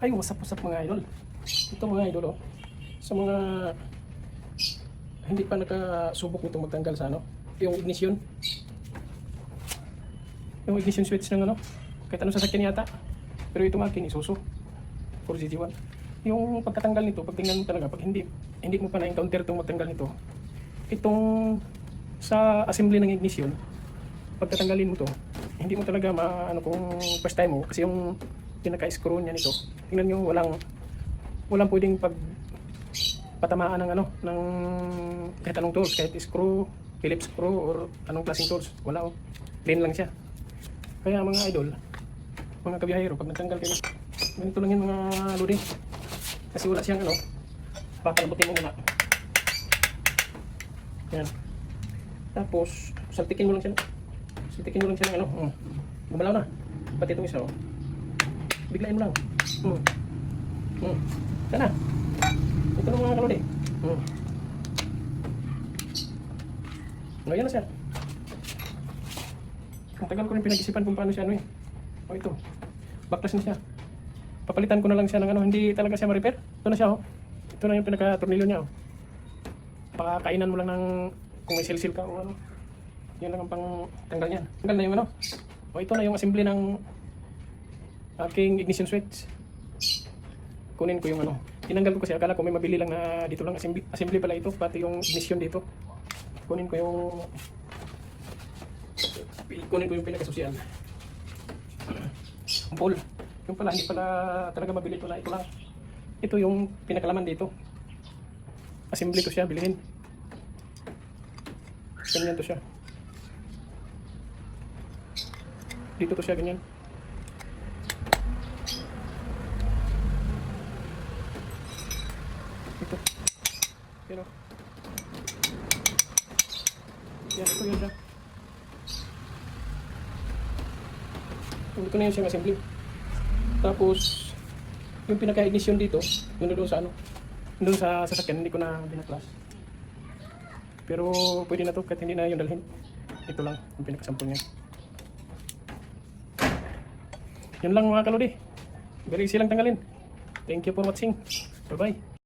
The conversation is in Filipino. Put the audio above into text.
Ay, wasap-wasap mga idol. Ito mga idol, oh. Sa mga hindi pa nakasubok nitong magtanggal sa ano, yung ignition. Yung ignition switch ng ano, kahit anong sasakyan yata. Pero itong akin, Isuzu 4GT1. Yung pagkatanggal nito, pagtingnan mo talaga, pag hindi mo pa na-encounter itong magtanggal nito, itong sa assembly ng ignition, pagtatanggalin mo to, hindi mo talaga maano kung first time mo, kasi yung pinaka-screw niya nito, tingnan nyo, walang pwedeng patamaan ng ano, ng kahit anong tools, kahit screw, Phillips screw or anong klaseng tools, wala, oh, plain lang siya. Kaya mga idol, mga kabiyahero, pag natanggal kayo, ganito lang yung mga loading, kasi wala siyang ano, papalabutin mo muna yan, tapos saltikin mo lang siya ng ano, gumalaw na, pati itong isa, oh, biglain mo lang, sana, ito lang mga kalodi, yan na siya. Ang tagal ko rin pinag-isipan kung paano siya ano eh. O ito, backlash na siya. Papalitan ko na lang siya ng ano, hindi talaga siya ma-repair. Ito na siya, oh. Ito na yung pinaka-tornilyo niya, oh. Pakakainan mo lang ng kung may sil-sil ka o ano. Yan lang ang pang tanggal niyan. Tanggal na yung ano. O ito na yung assembly ng aking ignition switch. Kunin ko yung ano. Tinanggal ko kasi akala ko may mabili lang na dito lang assembly pala ito, pati yung ignition dito. Kunin ko yung pinakasusian. Ampul. Yung pala, hindi pala talaga mabili ito na ito lang. Ito yung pinakalaman dito. Assembly ko siya, bilihin. Ganyan to siya. Dito to siya, ganyan. Ito. Pero yan, ito yun siya. Hindi ko na yun siyang assembly. Tapos yung pinaka-ignition dito, yun doon sa ano, doon sa sasakyan, hindi ko na binaklas. Pero pwede na to kahit hindi na yung dalhin. Ito lang yung pinaka-sample niya. Yan lang mga kalodi. Very easy lang tanggalin. Thank you for watching. Bye bye.